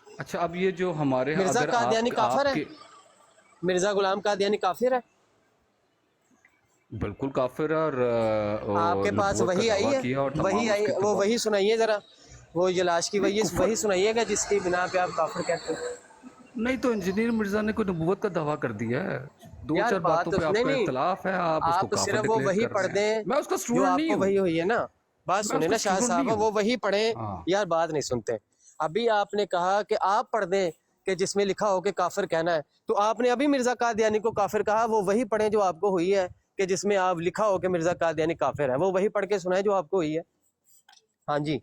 اچھا، اب یہ جو ہمارے ہاں مرزا اگر قادیانی کافر آپ ہے؟ کے مرزا غلام قادیانی کافر ہے؟ بالکل کافر ہے، آپ اور کے پاس نبوت کا وہی آئی دعویٰ ہے؟ کیا اور وہی تمام اس آئی کے وہ وہی سنائیے ذرا، وہ جلاش کی نہیں کفر، وہی سنائیے گا جس کی بنا پہ آپ کافر کہتے ہیں۔ نہیں تو انجینئر مرزا نے کوئی نبوت کا دعویٰ کر دیا ہے، دو یار چار باتوں بات پہ آپ نہیں کا نہیں، اختلاف ہے، آپ اس کو آپ کافر صرف وہ ڈکلیئر وہی کر پڑھ رہے ہیں۔ دیں میں اس کا جو اسٹوڈنٹ آپ نہیں کو ہوں، وہی ہوئی ہے نا، بات میں اس سنیں کا نا شاہ اسٹوڈنٹ نہیں صاحب، ہوں۔ وہ وہی پڑھیں، ہاں، یار بات نہیں سنتے۔ ابھی آپ نے کہا کہ آپ پڑھ دیں کہ جس میں لکھا ہو کہ کافر کہنا ہے، تو آپ نے ابھی مرزا قادیانی کو کافر کہا، وہ وہی پڑھیں جو آپ کو ہوئی ہے کہ جس میں آپ لکھا ہو کہ مرزا قادیانی کافر ہے، وہ وہی پڑھ کے سنائیں جو آپ کو ہوئی ہے۔ ہاں جی،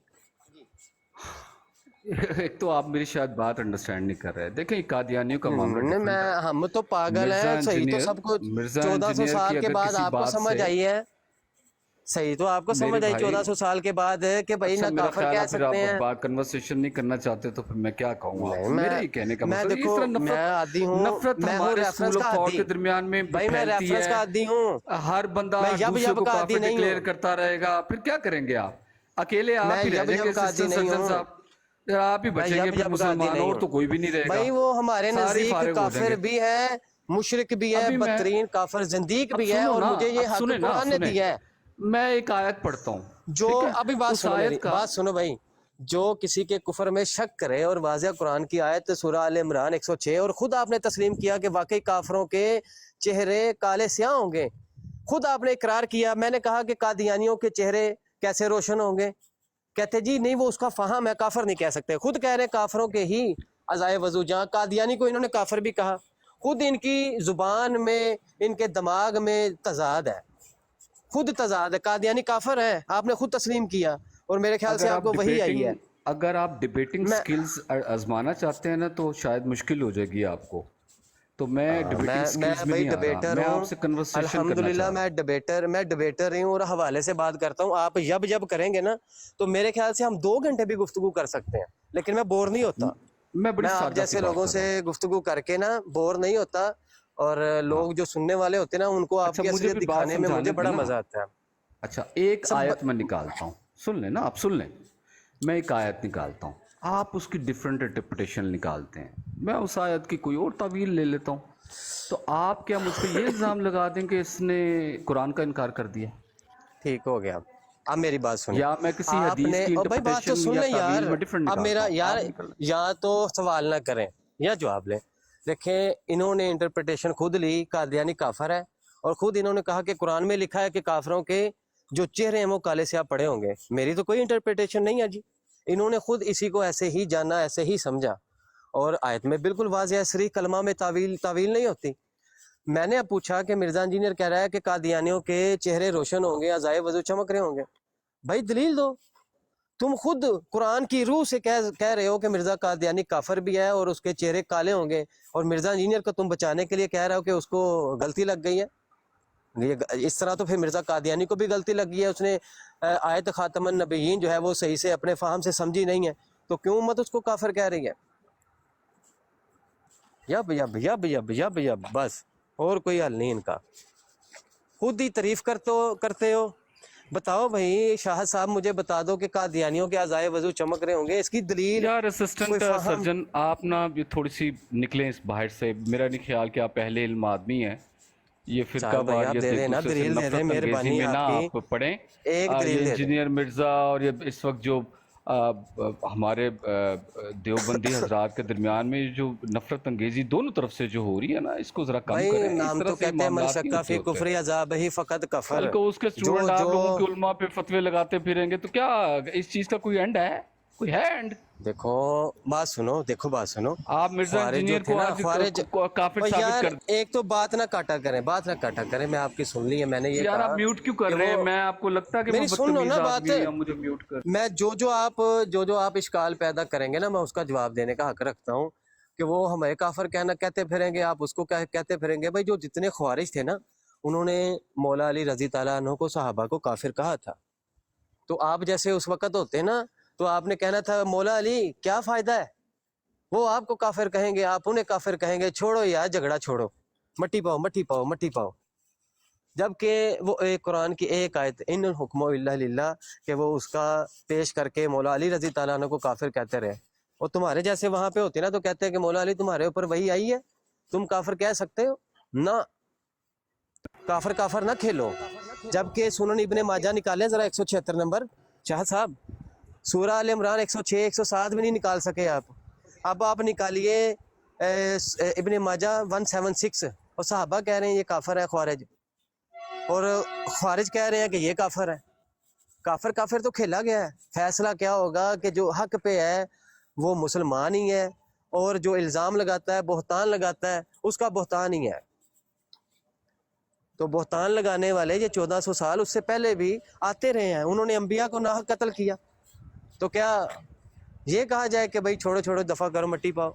ایک تو آپ میری شاید بات انڈرسٹینڈ نہیں کر رہے، دیکھیں قادیانیوں کا معاملہ ڈیفرنٹ ہے۔ ہم تو پاگل مرزا ہیں، صحیح تو انجینئر سب کچھ مرزا 1400 انجینئر سال کی کے اگر بعد کسی آپ کو بات سمجھ سے، آئی ہے، صحیح تو آپ کو میرے سمجھ آئی بھائی 1400 سال کے بعد کہ بھائی اچھا نہ میرا کافر خیال کہہ ہے پھر سکتے آپ ہیں۔ بات کنورسیشن نہیں کرنا چاہتے تو پھر میں کیا کہوں آپ نہیں کو، میرا ہی کہنے کا میں مطلب اس دیکھو طرح میں عادی ہوں، نفرت میں ہوں ہمارے ریفرنس اسکول کا آف تھاٹ عادی، کے درمیان میں بھائی میں پھیلتی ریفرنس کا عادی ہوں، ہے، ہر بندہ میں یب دوسرے یب کو کا عادی کافر نہیں ڈکلیئر ہوں، کرتا رہے گا، پھر کیا کریں گے آپ؟ اکیلے میں آپ ہی رہ یب جائیں گے یب کا عادی اسسٹنٹ نہیں سرجن ہوں، صاحب، آپ ہی میں بچیں گے یب پھر یب کا عادی مسلمان، نہیں اور ہوں تو کوئی بھی نہیں رہے گا، بھائی، وہ ہمارے سارے نزدیک فارغ ہو جائیں کافر گے۔ بھی ہے، مشرک بھی ہے، ابھی میں بدترین کافر زندیق اب بھی ہے، سنو اور نا، مجھے یہ اب حق سنیں نا، قرآن نے سنیں، دیا ہے۔ میں ایک آیت پڑھتا ہوں، جو ٹھیک ہے، ابھی بات اس سنو، میری آیت کا بات سنو بھائی، جو کسی کے کفر میں شک کرے اور واضح قرآن کی آیت سورہ آل عمران 106، اور خود آپ نے تسلیم کیا کہ واقعی کافروں کے چہرے کالے سیاہ ہوں گے، خود آپ نے اقرار کیا۔ میں نے کہا کہ قادیانیوں کے چہرے کیسے روشن ہوں گے؟ کہتے جی نہیں وہ اس کا فہم ہے، کافر نہیں کہہ سکتے، خود کہہ رہے کافروں کے ہی عزائے وضو، جہاں قادیانی کو انہوں نے کافر بھی کہا، خود ان کی زبان میں، ان کے دماغ میں تضاد ہے، خود تضاد ہے، قادیانی کافر ہے، آپ نے خود تسلیم کیا، اور میرے خیال سے آپ کو وہی آئی ہے۔ اگر آپ ڈیبیٹنگ میں سکلز آزمانا چاہتے ہیں نا تو شاید مشکل ہو جائے گی آپ کو، تو میں ڈیبیٹنگ سکلز میں بھائی نہیں آ رہا، ڈبیٹر میں ہوں، آپ سے کنورسیشن کرنا الحمدللہ چاہ رہا ہوں۔ میں ڈبیٹر ہی ہوں اور حوالے سے بات کرتا ہوں۔ آپ جب جب کریں گے نا تو میرے خیال سے ہم 2 گھنٹے بھی گفتگو کر سکتے ہیں، لیکن میں بور نہیں ہوتا، میں بڑی میں آپ سادہ سی جیسے بات لوگوں کر سے رہا ہوں۔ گفتگو کر کے نا بور نہیں ہوتا، اور ہاں، لوگ جو سننے والے ہوتے ہیں نا ان کو آپ اچھا کی مجھے اصلیت بھی بات دکھانے میں مجھے سمجھانے دیں بڑا نا۔ مزہ آتا ہے۔ اچھا ایک سب آیت میں نکالتا ہوں، سن لیں نا، آپ سن لیں، میں ایک آیت نکالتا ہوں، آپ اس کی ڈیفرنٹ انٹرپریٹیشن نکالتے ہیں، میں اس آیت کی کوئی اور تعویل لے لیتا ہوں، تو آپ کیا مجھ پہ یہ الزام لگا دیں کہ اس نے قرآن کا انکار کر دیا؟ ٹھیک ہو گیا، اب میری بات سنیں. یا میں کسی آپ حدیث نے کی اور بھائی بات تو انٹرپریٹیشن سن یا لیں یار. تعویل میں ڈفرنٹ اب نکالتا میرا ہوں. یار آپ نکال لیں. یا تو سوال نہ کریں یا جواب لیں. دیکھیں انہوں نے انٹرپریٹیشن خود لی قادیانی کافر ہے، اور خود انہوں نے کہا کہ قرآن میں لکھا ہے کہ کافروں کے جو چہرے ہیں وہ کالے سیاہ پڑے ہوں گے. میری تو کوئی انٹرپریٹیشن نہیں ہے جی. انہوں نے خود اسی کو ایسے ہی جانا، ایسے ہی سمجھا، اور آیت میں بالکل واضح ہے، صریح کلمہ میں تعویل نہیں ہوتی. میں نے اب پوچھا کہ مرزا انجینئر کہہ رہا ہے کہ قادیانیوں کے چہرے روشن ہوں گے، عزائے وضو چمک رہے ہوں گے. بھائی دلیل دو. تم خود قرآن کی روح سے کہہ رہے ہو کہ مرزا قادیانی کافر بھی ہے اور اس کے چہرے کالے ہوں گے، اور مرزا انجینئر کو تم بچانے کے لیے کہہ رہے ہو کہ اس کو غلطی لگ گئی ہے. اس طرح تو پھر مرزا قادیانی کو بھی غلطی لگی ہے، اس نے آیت خاتم النبیین جو ہے وہ صحیح سے اپنے فہم سے سمجھی نہیں ہے، تو کیوں امت اس کو کافر کہہ رہی ہے؟ یا بس اور کوئی حل نہیں ان کا. خود ہی تعریف کرتے ہو. بتاؤ بھائی شاہد صاحب، مجھے بتا دو کہ قادیانیوں کے عزائے وضو چمک رہے ہوں گے، اس کی دلیل یار اسسٹنٹ سرجن آپ نا یہ تھوڑی سی نکلیں اس باہر سے. میرا نہیں خیال کہ آپ پہلے علم آدمی ہیں. یہ فرقہ واریت ایک دوسرے سے نفرت انگیزی میں نہ آپ پڑھیں. یہ انجینئر مرزا اور یہ اس وقت جو ہمارے دیوبندی حضرات کے درمیان میں جو نفرت انگیزی دونوں طرف سے جو ہو رہی ہے نا، اس کو ذرا کم کریں. نام تو کہتے ہیں من شک فی کفر عذابہ فقط کفر. کل کو اس کے اسٹوڈنٹ آپ لوگوں کے علماء پہ فتوے لگاتے پھریں گے تو کیا اس چیز کا کوئی اینڈ ہے؟ کوئی ہے اینڈ؟ دیکھو بات سنو. آپ مرزا انجینئر کو کافر ثابت کر. ایک تو بات نہ کاٹا کریں. میں آپ کی سن لی ہے. میں نے یہ یار آپ میوٹ کیوں کر رہے ہیں؟ میں آپ کو لگتا ہے کہ میری سن لو نا بات. مجھے میوٹ کر. میں جو آپ اشکال پیدا کریں گے نا، میں اس کا جواب دینے کا حق رکھتا ہوں. کہ وہ ہمیں کافر کہتے پھریں گے، آپ اس کو کہتے پھریں گے. بھائی جو جتنے خوارج تھے نا، انہوں نے مولا علی رضی تعالیٰ عنہ کو صحابہ کو کافر کہا تھا. تو آپ جیسے اس وقت ہوتے نا، تو آپ نے کہنا تھا مولا علی کیا فائدہ ہے، وہ آپ کو کافر کہیں گے، آپ انہیں کافر کہیں گے. چھوڑو یار جھگڑا چھوڑو، مٹی پاؤ. جبکہ وہ ایک قرآن کی ایک آیت ان الحکم الا للہ کہ وہ اس کا پیش کر کے مولا علی رضی تعالیٰ عنہ کو کافر کہتے رہے. اور تمہارے جیسے وہاں پہ ہوتے نا تو کہتے ہیں کہ مولا علی تمہارے اوپر وہی آئی ہے، تم کافر کہہ سکتے ہو نہ. کافر نہ کھیلو. جبکہ سنن ابن ماجہ نکالیں ذرا 176 نمبر. شاہد صاحب سورہ آل عمران 106 107 بھی نہیں نکال سکے آپ. اب آپ نکالیے ابن ماجہ 176، اور صحابہ کہہ رہے ہیں یہ کافر ہے خوارج، اور خوارج کہہ رہے ہیں کہ یہ کافر ہے. کافر تو کھیلا گیا ہے. فیصلہ کیا ہوگا کہ جو حق پہ ہے وہ مسلمان ہی ہے، اور جو الزام لگاتا ہے، بہتان لگاتا ہے، اس کا بہتان ہی ہے. تو بہتان لگانے والے یہ 1400 سال اس سے پہلے بھی آتے رہے ہیں. انہوں نے انبیاء کو ناحق قتل کیا. تو کیا یہ کہا جائے کہ بھائی چھوڑو دفع کرو مٹی پاؤ؟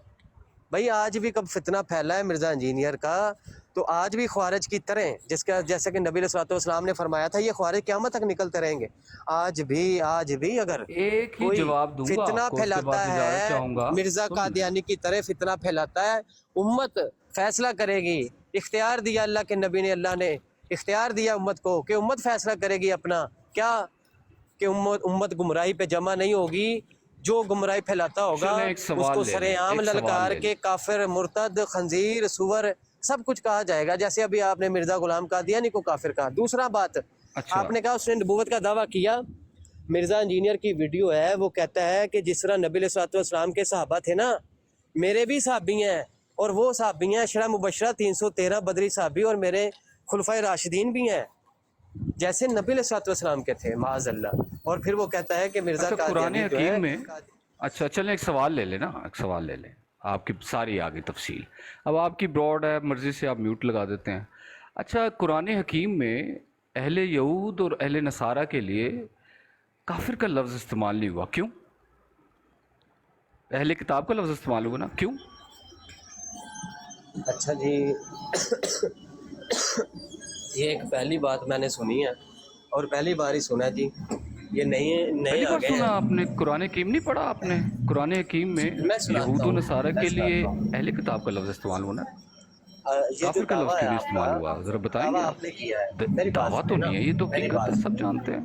بھائی آج بھی کب فتنہ پھیلا ہے مرزا انجینئر کا، تو آج بھی خوارج کی طرح جیسا کہ نبی علیہ السلام نے فرمایا تھا یہ خوارج قیامت تک نکلتے رہیں گے. آج بھی اگر ایک ہی کوئی جواب دوں گا فتنہ پھیلاتا ہے، مرزا قادیانی کی طرح فتنہ پھیلاتا ہے، امت فیصلہ کرے گی. اختیار دیا اللہ کے نبی نے، اللہ نے اختیار دیا امت کو کہ امت فیصلہ کرے گی اپنا. کیا کہ امت گمراہی پہ جمع نہیں ہوگی. جو گمراہی پھیلاتا ہوگا اس کو سرے عام للکار کے کافر، مرتد، خنزیر، سور سب کچھ کہا جائے گا. جیسے ابھی آپ نے مرزا غلام قادیانی کو کافر کہا. دوسرا بات، آپ نے کہا اس نے نبوت کا دعویٰ کیا. مرزا انجینئر کی ویڈیو ہے، وہ کہتا ہے کہ جس طرح نبی علیہ السلام کے صحابہ تھے نا، میرے بھی صحابی ہیں، اور وہ صحابی ہیں عشرہ مبشرہ 313 بدری صحابی، اور میرے خلفائے راشدین بھی ہیں جیسے نبی علیہ السلام کے تھے معاذ اللہ. اور پھر وہ کہتا ہے کہ مرزا قرآن حکیم میں اچھا چلیں ایک سوال لے لیں. آپ کی ساری آگے تفصیل اب آپ کی براڈ ہے، مرضی سے آپ میوٹ لگا دیتے ہیں. اچھا قرآن حکیم میں اہل یہود اور اہل نصارہ کے لیے کافر کا لفظ استعمال نہیں ہوا، کیوں؟ اہل کتاب کا لفظ استعمال ہوا نا، کیوں؟ اچھا جی، یہ ایک پہلی بات میں نے سنی ہے، اور پہلی بار ہی سنا جی. یہ نئے بار سنا آپ نے؟ قرآن حکیم نہیں پڑھا آپ نے؟ قرآن حکیم میں یہود و نصارہ کے لیے اہل کتاب کا لفظ استعمال ہونا، کافر کا لفظ کیوں نہیں استعمال ہوا؟ ذرا بتائیں گے. دعویٰ تو نہیں ہے، یہ تو حقیقت ہے، سب جانتے ہیں.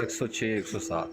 106 107।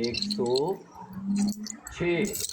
106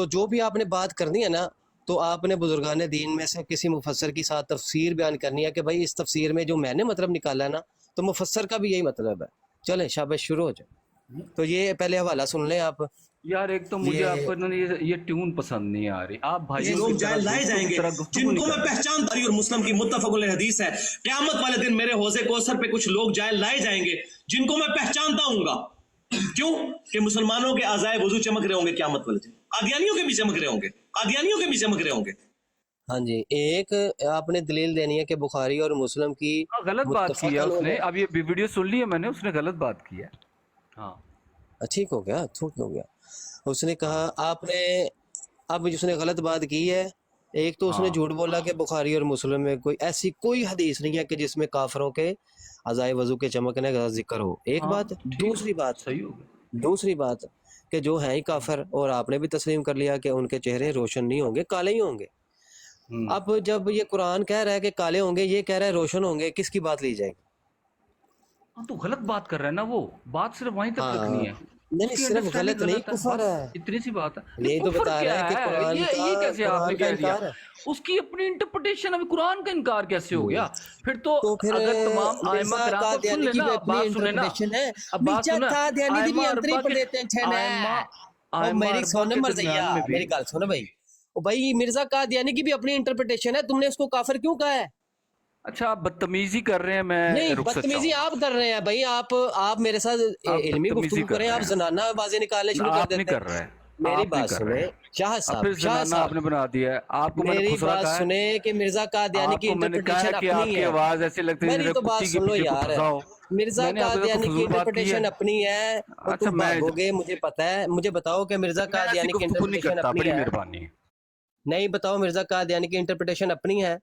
تو جو بھی آپ نے بات کرنی ہے نا تو آپ نے بزرگان دین میں سے کسی مفسر کے ساتھ تفسیر بیان کرنی ہے کہ بھائی اس تفسیر میں جو میں نے مطلب نکالا ہے نا تو مفسر کا بھی یہی مطلب ہے. چلیں شاباش شروع ہو جائے. تو یہ پہلے حوالہ سن لیں آپ. یار ایک تو مجھے آپ کو یہ ٹیون پسند نہیں آ رہی. آپ بھائی لوگ جائے لائے جائیں گے جن کو میں پہچانتا ہوں, اور مسلم کی متفق علیہ حدیث ہے قیامت والے دن میرے حوض کوثر پہ کچھ لوگ جائے لائے جائیں گے جن کو میں پہچانتا ہوں گا. کیوں کہ مسلمانوں کے اعضائے وضو چمک رہے ہوں گے قیامت والے دن, قادیانیوں کے بھی چمک رہے ہوں گے, قادیانیوں کے بھی چمک رہے ہوں گے. ہاں جی, ایک آپ نے دلیل دینی ہے کہ بخاری اور مسلم کی غلط بات کی ہے اس نے. اب یہ ویڈیو سن لی ہے میں نے, اس نے غلط بات کی ہے. ہاں ٹھیک ہو گیا, ٹھیک ہو گیا. اس نے کہا آپ نے, اب اس نے غلط بات کی ہے. ایک تو اس نے جھوٹ بولا کہ بخاری اور مسلم میں ایسی کوئی حدیث نہیں ہے کہ جس میں کافروں کے اعضائے وضو کے چمکنے کا ذکر ہو. ایک بات. دوسری بات کہ جو ہیں ہی کافر, اور آپ نے بھی تسلیم کر لیا کہ ان کے چہرے روشن نہیں ہوں گے, کالے ہی ہوں گے. اب جب یہ قرآن کہہ رہا ہے کہ کالے ہوں گے, یہ کہہ رہا ہے روشن ہوں گے, کس کی بات لی جائے گی؟ تو غلط بات کر رہا ہے نا وہ. بات صرف وہیں تک رکھنی ہے. نہیں صرف غلط نہیں, کفر ہے. اتنی سی بات ہے. یہ تو بتا رہا ہے کہ قرآن یہ کیسے آپ نے کہہ دیا؟ انکار ہے. اس کی اپنی انٹرپریٹیشن. ابھی قرآن کا انکار کیسے ہو گیا؟ پھر تو اگر تمام آئمہ کرام کو سن لینا, بات سنیں نا, اب بات سنیں. میری گل سنو بھائی, بھائی مرزا قادیانی کی بھی اپنی انٹرپریٹیشن ہے, تم نے اس کو کافر کیوں کہا ہے؟ اچھا آپ بدتمیزی کر رہے ہیں. میں نہیں, بدتمیزی آپ کر رہے ہیں بھائی. آپ میرے ساتھ علمی گفتگو کریں, آپ زنانہ بازی نکالنے شروع کر دیتے ہیں. میری بات سنیں شاہ صاحب, آپ نے بنا دیا ہے. آپ کو میری بات سنیں کہ مرزا قادیانی کی انٹرپریٹیشن اپنی ہے. آواز ایسے لگتی ہے میری تو بات سن لو یار, مرزا قادیانی کی انٹرپریٹیشن اپنی ہے. تم بھاگو گے مجھے پتا ہے. مجھے بتاؤ کہ مرزا قادیانی کی انٹرپریٹیشن اپنی ہے. نہیں بتاؤ, مرزا قادیانی کی انٹرپریٹیشن اپنی ہے.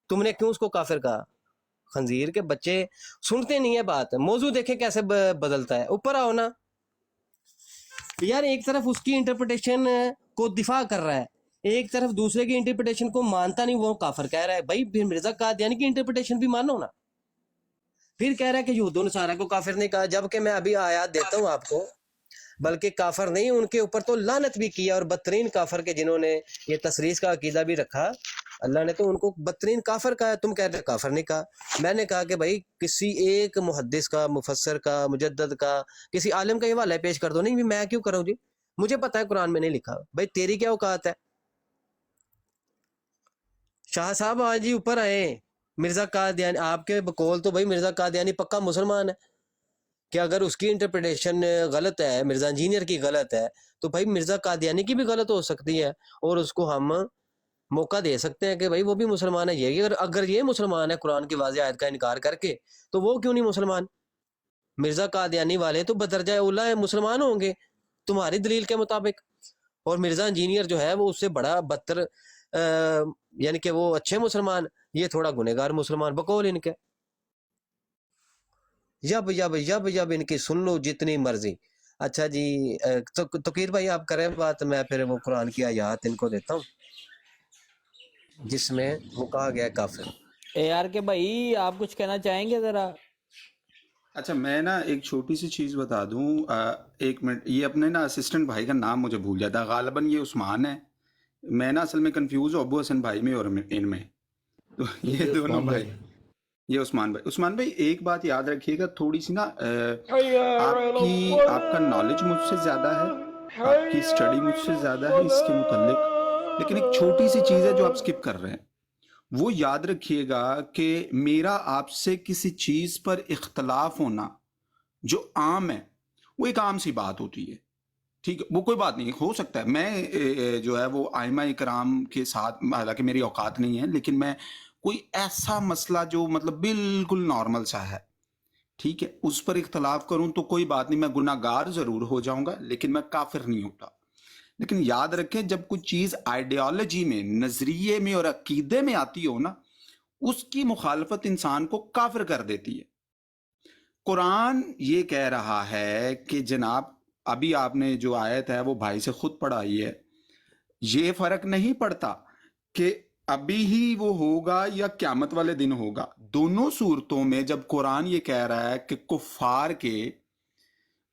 تم نے کیوں اس کو کافر کہا؟ خنزیر کے بچے سنتے نہیں ہے بات. موضوع دیکھیں کیسے بدلتا ہے. اوپر آؤ نا یار. ایک طرف اس کی انٹرپریٹیشن کو دفاع کر رہا ہے, ایک طرف دوسرے کی انٹرپریٹیشن کو مانتا نہیں, وہ کافر کہہ رہا ہے. بھائی پھر مرزا قادیانی کی انٹرپریٹیشن بھی مانو نا. پھر کہہ رہا ہے کہ یہود و نصارہ کو کافر نہیں کہا, جبکہ میں ابھی آیات دیتا ہوں آپ کو. بلکہ کافر نہیں, ان کے اوپر تو لعنت بھی کیا, اور بدترین کافر کے جنہوں نے یہ تثریث کا عقیدہ بھی رکھا, اللہ نے تو ان کو بدترین کافر کہا. تم کہہ رہے کافر نہیں کہا. میں نے کہا کہ بھائی کسی ایک محدث کا, مفسر کا, مجدد کا, کسی عالم کا یہ حوالہ پیش کر دو. نہیں میں کیوں کروں جی, مجھے پتا ہے قرآن میں نہیں لکھا. بھائی تیری کیا اوقات ہے؟ شاہ صاحب آج جی اوپر آئے. مرزا قادیانی آپ کے بقول تو بھائی مرزا قادیانی پکا مسلمان ہے, کہ اگر اس کی انٹرپریٹیشن غلط ہے, مرزا انجینئر کی غلط ہے, تو بھائی مرزا قادیانی کی بھی غلط ہو سکتی ہے, اور اس کو ہم موقع دے سکتے ہیں کہ بھائی وہ بھی مسلمان ہے. یہ اگر یہ مسلمان ہے قرآن کی واضح آیت کا انکار کر کے, تو وہ کیوں نہیں مسلمان؟ مرزا قادیانی والے تو بدرجہ اولا ہے, مسلمان ہوں گے تمہاری دلیل کے مطابق. اور مرزا انجینئر جو ہے وہ اس سے بڑا بدتر, یعنی کہ وہ اچھے مسلمان, یہ تھوڑا گنہگار مسلمان بقول ان کے. جب ان کی سن لو جتنی مرضی. اچھا جی توقیر بھائی آپ کریں بات, میں پھر وہ قرآن کی آیات ان کو دیتا ہوں جس میں وہ کہا گیا کافر. یار کہ بھائی آپ کچھ کہنا چاہیں گے ذرا؟ اچھا میں نا ایک چھوٹی سی چیز بتا دوں. ایک منٹ, یہ اپنے نا اسسٹنٹ بھائی کا نام مجھے بھول جاتا ہے, غالباً یہ عثمان ہے. میں نا اصل میں کنفیوز ہوں ابو حسن بھائی میں اور ان میں. تو یہ دونوں بھائی, یہ عثمان بھائی ایک بات یاد رکھیے گا, تھوڑی سی نا آپ کا نالج مجھ سے زیادہ ہے, آپ کی اسٹڈی مجھ سے زیادہ ہے اس کے متعلق, لیکن ایک چھوٹی سی چیز ہے جو آپ سکپ کر رہے ہیں. وہ یاد رکھیے گا کہ میرا آپ سے کسی چیز پر اختلاف ہونا جو عام ہے, وہ ایک عام سی بات ہوتی ہے, ٹھیک ہے, وہ کوئی بات نہیں ہو سکتا ہے. میں جو ہے وہ ائمہ اکرام کے ساتھ, حالانکہ میری اوقات نہیں ہے, لیکن میں کوئی ایسا مسئلہ جو مطلب بالکل نارمل سا ہے, ٹھیک ہے, اس پر اختلاف کروں تو کوئی بات نہیں, میں گناہ گار ضرور ہو جاؤں گا لیکن میں کافر نہیں ہوتا. لیکن یاد رکھیں جب کوئی چیز آئیڈیالوجی میں, نظریے میں اور عقیدے میں آتی ہو نا, اس کی مخالفت انسان کو کافر کر دیتی ہے. قرآن یہ کہہ رہا ہے کہ جناب, ابھی آپ نے جو آیت ہے وہ بھائی سے خود پڑھائی ہے, یہ فرق نہیں پڑتا کہ ابھی ہی وہ ہوگا یا قیامت والے دن ہوگا. دونوں صورتوں میں جب قرآن یہ کہہ رہا ہے کہ کفار کے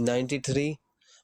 93,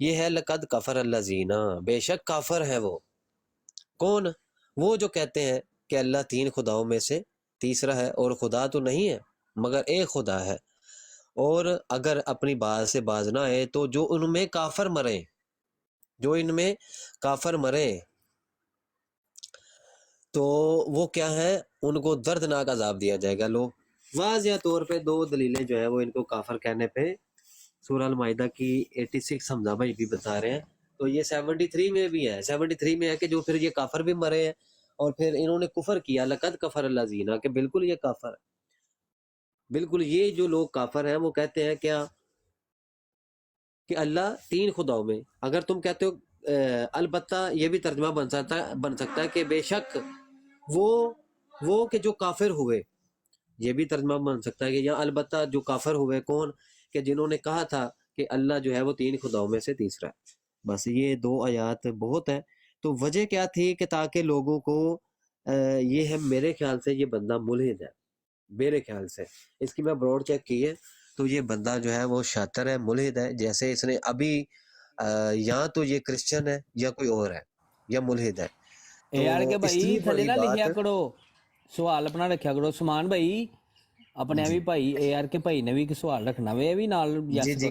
یہ ہے لقد کفر الذین، بے شک کافر ہے وہ. کون؟ وہ جو کہتے ہیں کہ اللہ 3 خداؤں میں سے تیسرا ہے اور خدا تو نہیں ہے مگر ایک خدا ہے. اور اگر اپنی بات سے باز نہ آئے تو جو ان میں کافر مرے، جو ان میں کافر مرے تو وہ کیا ہے، ان کو دردناک عذاب دیا جائے گا. لو واضح طور پہ 2 دلیلیں جو ہے وہ ان کو کافر کہنے پہ سورہ المائدہ کی 86 حمزہ بھائی بھی بتا رہے ہیں. تو یہ 73 میں بھی ہے، 73 میں ہے کہ جو پھر یہ کافر بھی مرے ہیں اور پھر انہوں نے کفر کیا، لقد کفر الذین، کہ بالکل یہ کافر ہے. بالکل یہ جو لوگ کافر ہیں وہ کہتے ہیں کیا کہ اللہ 3 خداؤں میں. اگر تم کہتے ہو البتہ یہ بھی ترجمہ بن سکتا ہے کہ بے شک وہ کہ جو کافر ہوئے، یہ بھی ترجمہ بن سکتا ہے کہ یا البتہ جو کافر ہوئے کون، کہ جنہوں نے کہا تھا کہ اللہ جو ہے وہ 3 خداؤں میں سے تیسرا ہے. بس یہ 2 آیات بہت ہے. تو وجہ کیا تھی کہ تاکہ لوگوں کو یہ ہے، میرے خیال سے یہ بندہ ملحد ہے، میرے خیال سے اس کی میں براڈ چیک کی ہے تو یہ بندہ جو ہے وہ شاطر ہے، ملحد ہے. جیسے اس نے ابھی یا تو یہ کرسچن ہے یا کوئی اور ہے یا ملحد ہے. اے آر کے تو اس بھائی لیے تھلے بڑی نہ بات لکھیا کرو، سوال اپنا رکھیا کرو. سمان بھائی اپنے بھی بھائی اے آر کے بھائی نے بھی ایک سوال رکھنا وے بھی نال جی یس جی کرو.